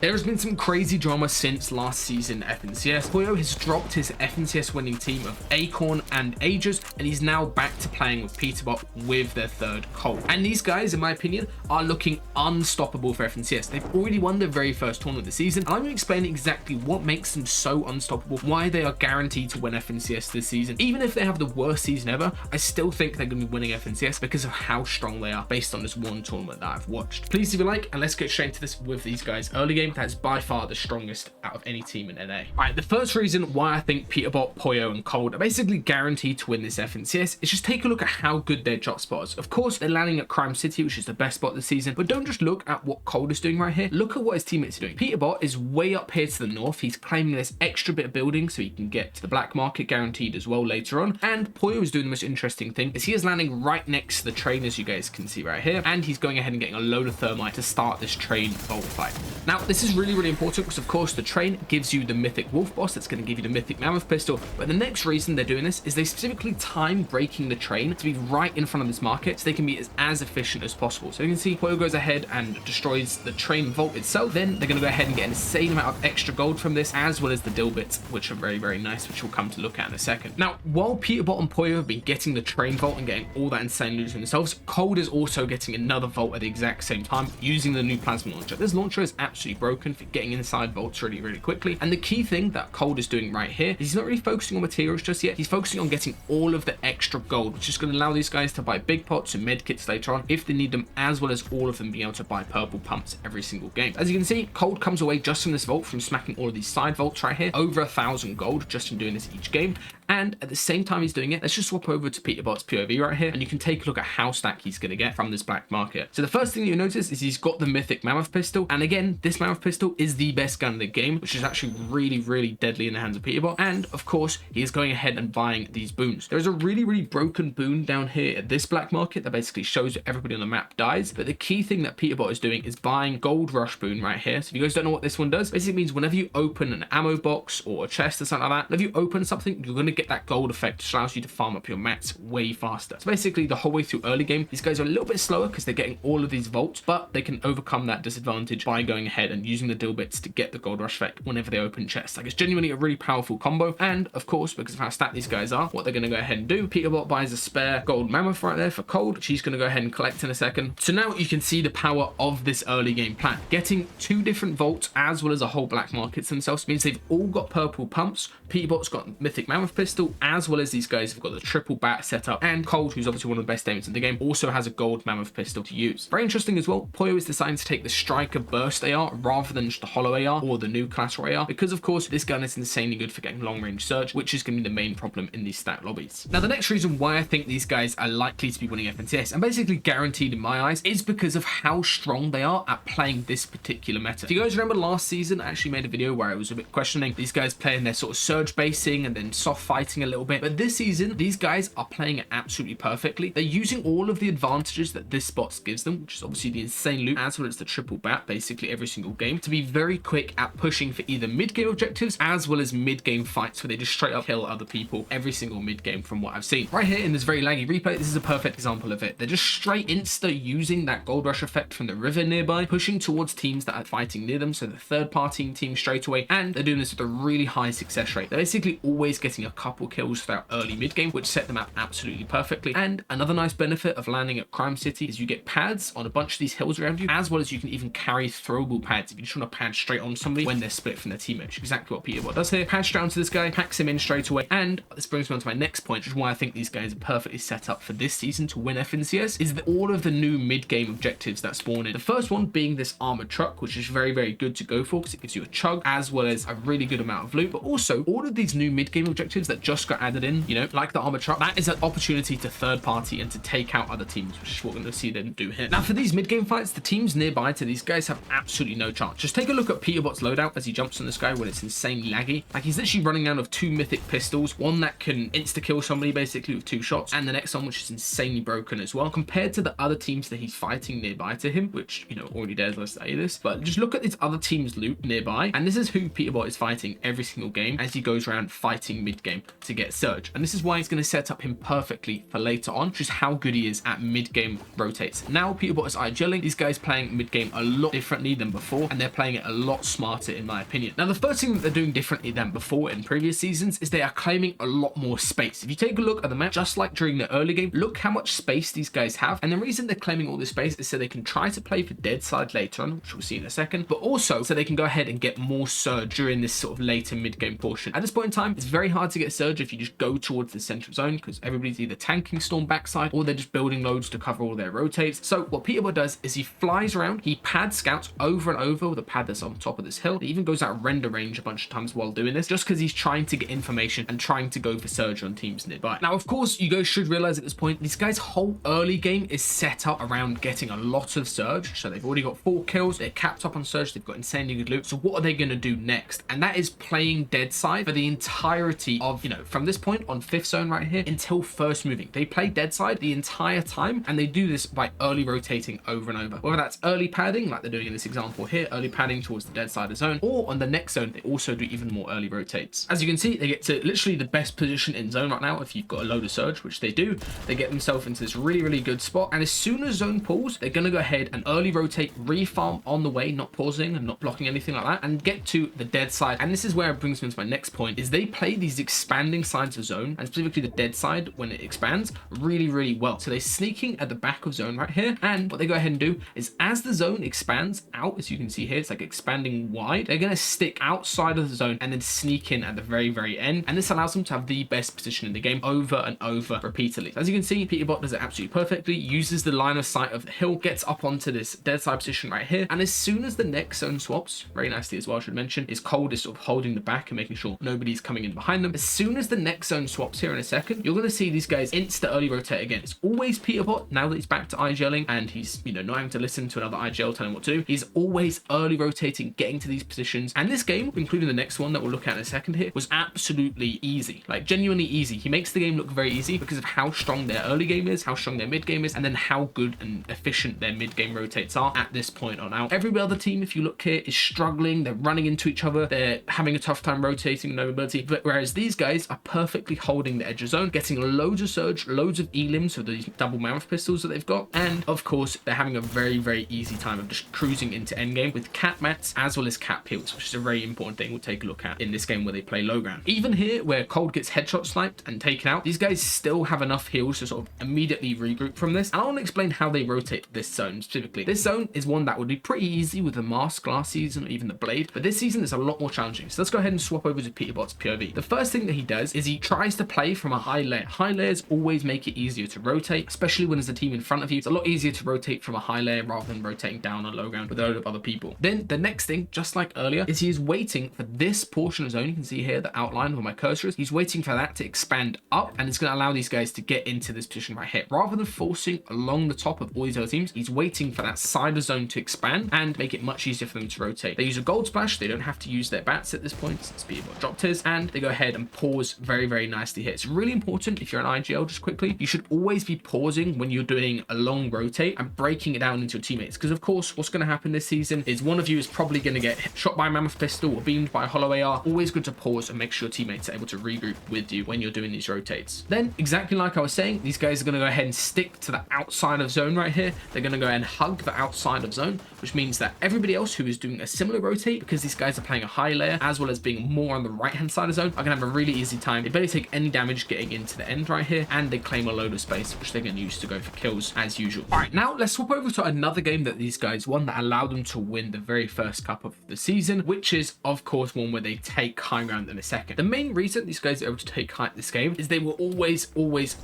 There has been some crazy drama since last season FNCS. Pollo has dropped his FNCS winning team of Acorn and Ages, and he's now back to playing with Peterbot with their third Colt. And these guys, in my opinion, are looking unstoppable for FNCS. They've already won their very first tournament this season, and I'm going to explain exactly what makes them so unstoppable, why they are guaranteed to win FNCS this season. Even if they have the worst season ever, I still think they're going to be winning FNCS because of how strong they are based on this one tournament that I've watched. Please leave a like, and let's get straight into this with these guys. Early game, that's by far the strongest out of any team in NA. All right, the first reason why I think Peterbot, Pollo, and Cold are basically guaranteed to win this FNCS is just take a look at how good their drop spot is. Of course, they're landing at Crime City, which is the best spot this season, but don't just look at what Cold is doing right here. Look at what his teammates are doing. Peterbot is way up here to the north. He's claiming this extra bit of building so he can get to the black market guaranteed as well later on. And Pollo is doing the most interesting thing is he is landing right next to the train, as you guys can see right here, and he's going ahead and getting a load of thermite to start this train vault fight. Now, this is really important because of course the train gives you the mythic wolf boss that's going to give you the mythic mammoth pistol, but the next reason they're doing this is they specifically time breaking the train to be right in front of this market so they can be as efficient as possible. So you can see Pollo goes ahead and destroys the train vault itself. Then they're going to go ahead and get an insane amount of extra gold from this, as well as the dill bits, which are very nice, which we'll come to look at in a second. Now, while Peterbot and Pollo have been getting the train vault and getting all that insane loot themselves, Cold is also getting another vault at the exact same time using the new plasma launcher. This launcher is absolutely broken for getting inside vaults really quickly, and the key thing that Cold is doing right here is he's not really focusing on materials just yet. He's focusing on getting all of the extra gold, which is going to allow these guys to buy big pots and med kits later on if they need them, as well as all of them being able to buy purple pumps every single game. As you can see, Cold comes away just from this vault from smacking all of these side vaults right here, over 1,000 gold just from doing this each game. And at the same time he's doing it, let's just swap over to Peterbot's POV right here, and you can take a look at how stacked he's going to get from this black market. So the first thing you notice is he's got the mythic mammoth pistol, and again, this mammoth pistol is the best gun in the game, which is actually really deadly in the hands of Peterbot. And of course, he is going ahead and buying these boons. There's a really broken boon down here at this black market that basically shows that everybody on the map dies, but the key thing that Peterbot is doing is buying gold rush boon right here. So if you guys don't know what this one does, basically means whenever you open an ammo box or a chest or something like that, whenever you open something, you're going to get that gold effect, which allows you to farm up your mats way faster. So basically the whole way through early game, these guys are a little bit slower because they're getting all of these vaults, but they can overcome that disadvantage by going ahead and using the dill bits to get the gold rush effect whenever they open chests. Like, it's genuinely a really powerful combo. And of course, because of how stacked these guys are, what they're going to go ahead and do, Peterbot buys a spare gold mammoth right there for Cold, which he's going to go ahead and collect in a second. So now you can see the power of this early game plan. Getting 2 different vaults as well as a whole black markets themselves means they've all got purple pumps. Peterbot's got mythic mammoth pistol, as well as these guys have got the triple bat setup, and Cold, who's obviously one of the best aimers in the game, also has a gold mammoth pistol to use. Very interesting as well, Pollo is deciding to take the striker burst AR rather than just the hollow AR or the new collateral AR, because of course this gun is insanely good for getting long range search, which is going to be the main problem in these stat lobbies. Now, the next reason why I think these guys are likely to be winning FNCS, and basically guaranteed in my eyes, is because of how strong they are at playing this particular meta. If you guys remember last season, I actually made a video where I was a bit questioning these guys playing their sort of surge basing and then soft fighting a little bit, but this season these guys are playing it absolutely perfectly. They're using all of the advantages that this spot gives them, which is obviously the insane loot as well as the triple bat basically every single game, to be very quick at pushing for either mid-game objectives as well as mid-game fights where they just straight up kill other people every single mid-game from what I've seen. Right here in this very laggy replay, this is a perfect example of it. They're just straight insta using that gold rush effect from the river nearby, pushing towards teams that are fighting near them, so the third party team straight away, and they're doing this with a really high success rate. They're basically always getting a couple kills throughout early mid-game, which set them up absolutely perfectly. And another nice benefit of landing at Crime City is you get pads on a bunch of these hills around you, as well as you can even carry throwable pads if you just want to pad straight on somebody when they're split from their teammate, which is exactly what Peterbot does here. Pad straight onto this guy, packs him in straight away. And this brings me on to my next point, which is why I think these guys are perfectly set up for this season to win FNCS, is that all of the new mid-game objectives that spawn in. The first one being this armored truck, which is very good to go for because it gives you a chug as well as a really good amount of loot, but also all of these new mid-game objectives that just got added in, you know, like the armored truck, that is an opportunity to third party and to take out other teams, which is what we're going to see them do here. Now, for these mid-game fights, the teams nearby to these guys have absolutely no chance. Just take a look at Peterbot's loadout as he jumps on this guy when it's insanely laggy. Like, he's literally running out of 2 mythic pistols, one that can insta-kill somebody basically with 2 shots, and the next one which is insanely broken as well, compared to the other teams that he's fighting nearby to him, which, you know, already dares us to say this, but just look at these other teams' loot nearby, and this is who Peterbot is fighting every single game as he goes around fighting mid-game. game to get Surge. And this is why he's going to set up him perfectly for later on, just how good he is at mid-game rotates. Now Peterbot is IGLing. These guys playing mid-game a lot differently than before, and they're playing it a lot smarter in my opinion. Now the first thing that they're doing differently than before in previous seasons is they are claiming a lot more space. If you take a look at the map, just like during the early game, look how much space these guys have. And the reason they're claiming all this space is so they can try to play for dead side later on, which we'll see in a second, but also so they can go ahead and get more Surge during this sort of later mid-game portion. At this point in time, it's very hard to get Surge if you just go towards the central zone, because everybody's either tanking Storm backside or they're just building loads to cover all their rotates. So what Peterbot does is he flies around, he pads scouts over and over with a pad that's on top of this hill. He even goes out render range a bunch of times while doing this, just because he's trying to get information and trying to go for Surge on teams nearby. Now, of course, you guys should realize at this point, this guy's whole early game is set up around getting a lot of Surge. So they've already got 4 kills, they're capped up on Surge, they've got insanely good loot. So what are they going to do next? And that is playing dead side for the entirety of, you know, from this point on 5th zone right here until first moving. They play dead side the entire time, and they do this by early rotating over and over. Whether that's early padding, like they're doing in this example here, early padding towards the dead side of zone, or on the next zone, they also do even more early rotates. As you can see, they get to literally the best position in zone right now. If you've got a load of Surge, which they do, they get themselves into this really, really good spot. And as soon as zone pulls, they're going to go ahead and early rotate, refarm on the way, not pausing and not blocking anything like that, and get to the dead side. And this is where it brings me to my next point, is they play these expanding sides of zone, and specifically the dead side when it expands, really, really well. So they're sneaking at the back of zone right here. And what they go ahead and do is as the zone expands out, as you can see here, it's like expanding wide, they're going to stick outside of the zone and then sneak in at the very, very end. And this allows them to have the best position in the game over and over repeatedly. So as you can see, Peterbot does it absolutely perfectly, uses the line of sight of the hill, gets up onto this dead side position right here. And as soon as the next zone swaps, very nicely as well, I should mention, is Cold is sort of holding the back and making sure nobody's coming in behind them. As soon as the next zone swaps here in a second, you're going to see these guys insta early rotate again. It's always Peterbot now that he's back to IGLing and he's, you know, not having to listen to another IGL telling him what to do. He's always early rotating, getting to these positions. And this game, including the next one that we'll look at in a second here, was absolutely easy, like genuinely easy. He makes the game look very easy because of how strong their early game is, how strong their mid game is, and then how good and efficient their mid game rotates are at this point on out. Every other team, if you look here, is struggling. They're running into each other. They're having a tough time rotating, no mobility. But whereas these guys are perfectly holding the edge of zone, getting loads of Surge, loads of elims with these double mammoth pistols that they've got. And of course, they're having a very, very easy time of just cruising into endgame with cap mats as well as cap heals, which is a very important thing we'll take a look at in this game where they play low ground. Even here, where Cold gets headshot sniped and taken out, these guys still have enough heals to sort of immediately regroup from this. And I want to explain how they rotate this zone specifically. This zone is one that would be pretty easy with the mask last season or even the blade, but this season is a lot more challenging. So let's go ahead and swap over to Peterbot's POV. The first thing that he does is he tries to play from a high layer. High layers always make it easier to rotate, especially when there's a team in front of you. It's a lot easier to rotate from a high layer rather than rotating down on low ground with a load of other people. Then the next thing, just like earlier, is he is waiting for this portion of zone. You can see here the outline where my cursor is. He's waiting for that to expand up, and it's going to allow these guys to get into this position right here. Rather than forcing along the top of all these other teams, he's waiting for that side of zone to expand and make it much easier for them to rotate. They use a gold splash. They don't have to use their bats at this point since Peterbot dropped his, and they go ahead and pause very, very nicely here. It's really important if you're an IGL, just quickly, you should always be pausing when you're doing a long rotate and breaking it down into your teammates. Because of course, what's going to happen this season is one of you is probably going to get shot by a mammoth pistol or beamed by a hollow AR. Always good to pause and make sure your teammates are able to regroup with you when you're doing these rotates. Then, exactly like I was saying, these guys are going to go ahead and stick to the outside of zone right here. They're going to go ahead and hug the outside of zone, which means that everybody else who is doing a similar rotate, because these guys are playing a high layer as well as being more on the right hand side of zone, are going to have a really easy time. They barely take any damage getting into the end right here, and they claim a load of space, which they're going to use to go for kills as usual. All right, now let's swap over to another game that these guys won that allowed them to win the very first cup of the season, which is of course one where they take high ground in a second. The main reason these guys are able to take high this game is they were always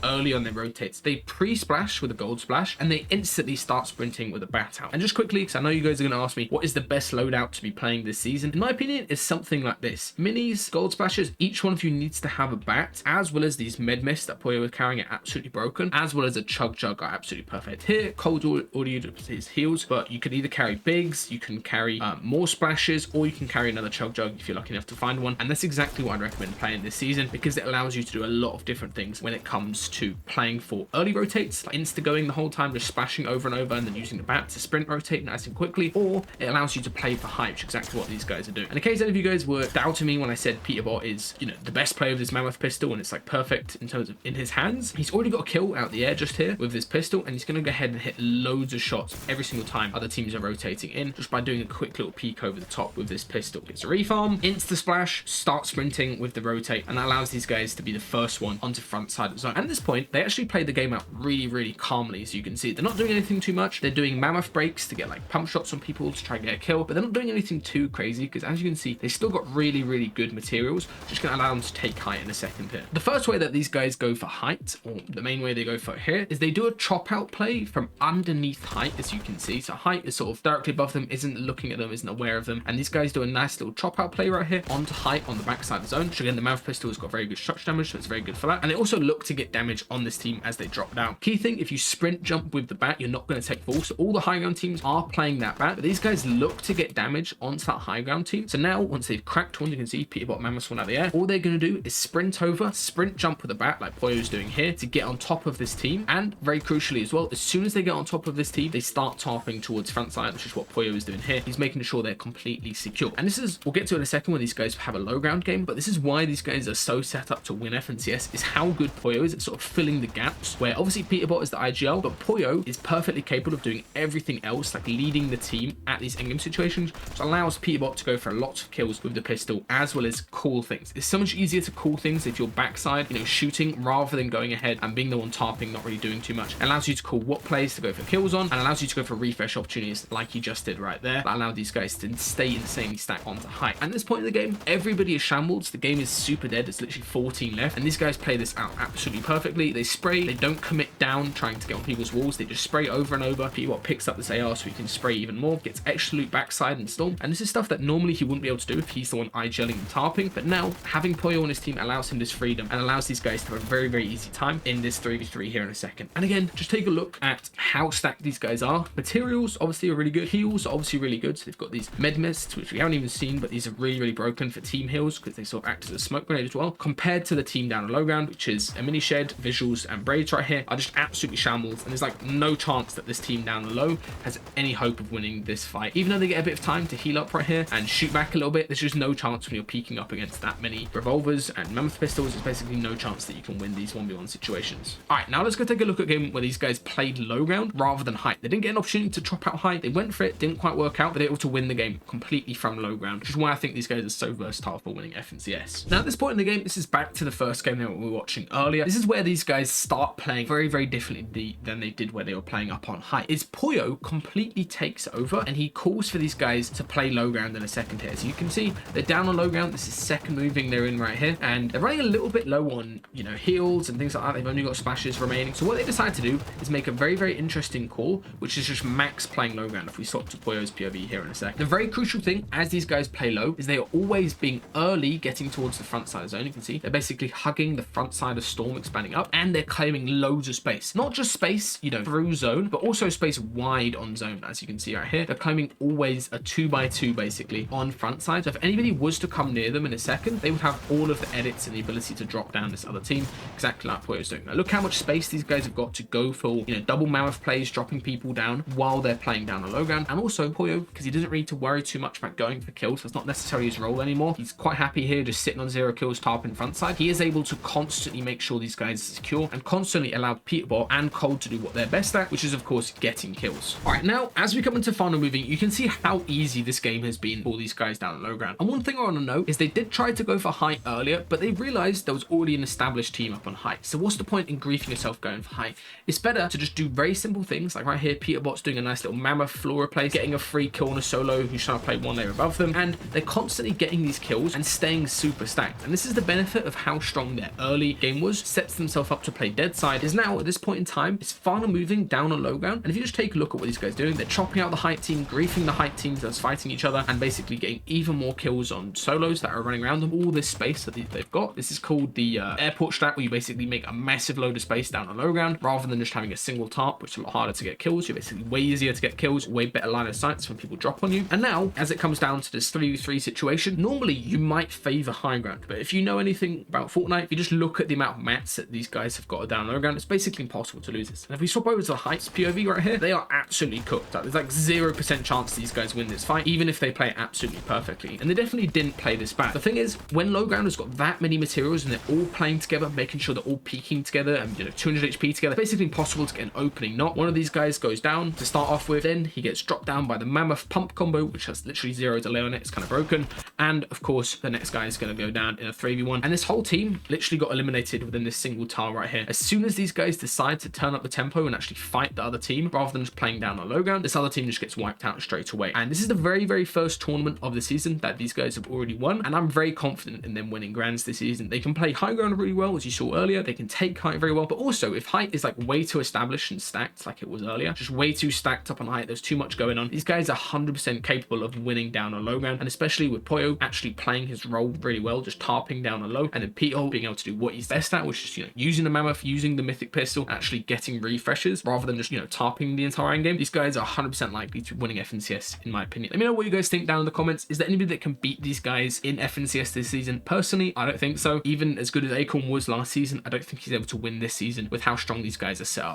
early on their rotates. They pre-splash with a gold splash and they instantly start sprinting with a bat out. And just quickly, because I know you guys are going to ask me what is the best loadout to be playing this season, in my opinion is something like this. Minis, gold splashes, each one of you needs to have a bat, as well as these med mist that Pollo was carrying are absolutely broken, as well as a chug jug are absolutely perfect. Here Cold already did his heals, but you could either carry bigs, you can carry more splashes, or you can carry another chug jug if you're lucky enough to find one. And that's exactly what I'd recommend playing this season, because it allows you to do a lot of different things when it comes to playing for early rotates, like insta going the whole time, just splashing over and over and then using the bat to sprint rotate nice and quickly, or it allows you to play for hype, which is exactly what these guys are doing. And in case any of you guys were doubting me when I said Peterbot is, you know, the best best player with his mammoth pistol, and it's like perfect in terms of in his hands. He's already got a kill out the air just here with this pistol, and he's going to go ahead and hit loads of shots every single time other teams are rotating in, just by doing a quick little peek over the top with this pistol. Gets a refarm, insta splash, start sprinting with the rotate, and that allows these guys to be the first one onto front side of zone. And at this point, they actually play the game out really calmly, as you can see. They're not doing anything too much. They're doing mammoth breaks to get like pump shots on people to try and get a kill, but they're not doing anything too crazy, because as you can see, they still got really good materials, just going to allow them to take height in a second here. The first way that these guys go for height, or the main way they go for here, is they do a chop out play from underneath height, as you can see. So height is sort of directly above them, isn't looking at them, isn't aware of them, and these guys do a nice little chop out play right here onto height on the backside of the zone, which again, the mammoth pistol has got very good structure damage, so it's very good for that. And they also look to get damage on this team as they drop down. Key thing, if you sprint jump with the bat, you're not going to take fall. So all the high ground teams are playing that bat, but these guys look to get damage onto that high ground team. So now, once they've cracked one, you can see Peterbot mammoths one out of the air. All they're going to do is sprint over, sprint jump with the bat, like Pollo's doing here, to get on top of this team. And very crucially as well, as soon as they get on top of this team, they start tarping towards front side, which is what Pollo is doing here. He's making sure they're completely secure. And this is, we'll get to in a second when these guys have a low ground game, but this is why these guys are so set up to win FNCS, is how good Pollo is at sort of filling the gaps, where obviously Peterbot is the IGL, but Pollo is perfectly capable of doing everything else, like leading the team at these endgame situations, which allows Peterbot to go for lots of kills with the pistol, as well as call things. It's so much easier to call things if you're backside, you know, shooting, rather than going ahead and being the one tarping, not really doing too much. It allows you to call what plays to go for kills on, and allows you to go for refresh opportunities like you just did right there, that allow these guys to stay insanely stacked onto height. And at this point in the game, everybody is shambles. The game is super dead. It's literally 14 left, and these guys play this out absolutely perfectly. They spray, they don't commit down trying to get on people's walls, they just spray over and over. Peterbot picks up this AR so he can spray even more, gets extra loot backside and storm, and this is stuff that normally he wouldn't be able to do if he's the one IGLing and tarping, but now having Pollo on his team allows him this freedom and allows these guys to have a very easy time in this 3v3 here in a second. And again, just take a look at how stacked these guys are. Materials obviously are really good, heals are obviously really good, so they've got these med mists, which we haven't even seen, but these are really broken for team heals, because they sort of act as a smoke grenade as well, compared to the team down on low ground, which is a mini shed, visuals, and braids right here are just absolutely shambles, and there's like no chance that this team down low has any hope of winning this fight. Even though they get a bit of time to heal up right here and shoot back a little bit, there's just no chance when you're peeking up against that many revolvers and mammoth pistols. There's basically no chance that you can win these 1v1 situations. All right, now let's go take a look at a game where these guys played low ground rather than height. They didn't get an opportunity to chop out height. They went for it, didn't quite work out, but they were able to win the game completely from low ground, which is why I think these guys are so versatile for winning FNCS. Now at this point in the game, this is back to the first game that we were watching earlier. This is where these guys start playing very differently than they did where they were playing up on height. Is Pollo completely takes over, and he calls for these guys to play low ground in a second here. So you can see they're down on low ground. This is second moving they're in right here, and they're running a little bit low on, you know, heals and things like that. They've only got splashes remaining. So what they decide to do is make a very interesting call, which is just max playing low ground. If we swap to Pollo's POV here in a sec, the very crucial thing as these guys play low is they are always being early, getting towards the front side of zone. You can see they're basically hugging the front side of storm, expanding up, and they're claiming loads of space. Not just space, you know, through zone, but also space wide on zone. As you can see right here, they're claiming always a 2x2 basically on front side. So if anybody was to come near them in a second, they would have all of the edits and the ability to drop down this other team, exactly like Pollo's doing. Now look how much space these guys have got to go for, you know, double mammoth plays, dropping people down while they're playing down a low ground. And also Pollo, because he doesn't need to worry too much about going for kills, that's not necessarily his role anymore. He's quite happy here just sitting on 0 kills, tarping front side. He is able to constantly make sure these guys are secure and constantly allow Peterbot and Cold to do what they're best at, which is of course getting kills. All right, now as we come into final moving, you can see how easy this game has been for these guys down at low ground. And one thing I want to note is they did try to go for height earlier, but they realized there was already an established team up on height. So what's the point in griefing yourself going for height? It's better to just do very simple things, like right here, Peterbot's doing a nice little mammoth floor replace, getting a free kill on a solo who's trying to play one layer above them, and they're constantly getting these kills and staying super stacked. And this is the benefit of how strong their early game was, sets themselves up to play dead side, is now at this point in time, it's final moving down on low ground. And if you just take a look at what these guys are doing, they're chopping out the height team, griefing the height teams that's fighting each other, and basically getting even more kills on solos that are running around them, all this space that they've got. This is called the airport strat, where you basically make a massive load of space down on low ground, rather than just having a single tarp, which is a lot harder to get kills. You're basically way easier to get kills, way better line of sights when people drop on you. And now, as it comes down to this 3v3 situation, normally you might favor high ground, but if you know anything about Fortnite, if you just look at the amount of mats that these guys have got down low ground, it's basically impossible to lose this. And if we swap over to the heights POV right here, they are absolutely cooked. There's like 0% chance these guys win this fight, even if they play it absolutely perfectly. And they definitely didn't play this bad. The thing is, when low ground is has got that many materials and they're all playing together, making sure they're all peaking together and 200 HP together. Basically impossible to get an opening knot. One of these guys goes down to start off with, then he gets dropped down by the mammoth pump combo, which has literally 0 delay on it. It's kind of broken. And of course, the next guy is going to go down in a 3v1. And this whole team literally got eliminated within this single tile right here. As soon as these guys decide to turn up the tempo and actually fight the other team, rather than just playing down a low ground, this other team just gets wiped out straight away. And this is the very, very first tournament of the season that these guys have already won. And I'm very confident in them winning grands this season. They can play high ground really well, as you saw earlier. They can take height very well. But also, if height is like way too established and stacked like it was earlier, just way too stacked up on height, there's too much going on, these guys are 100% capable of winning down a low ground. And especially with Pollo actually playing his role really well, just tarping down a low, and then Peterbot being able to do what he's best at, which is using the mammoth, using the mythic pistol, actually getting refreshes rather than just tarping the entire end game. These guys are 100% likely to winning FNCS in my opinion. Let me know what you guys think down in the comments. Is there anybody that can beat these guys in FNCS this season? Personally, I don't think so. Even as good as Acorn was last season, I don't think he's able to win this season with how strong these guys are set up.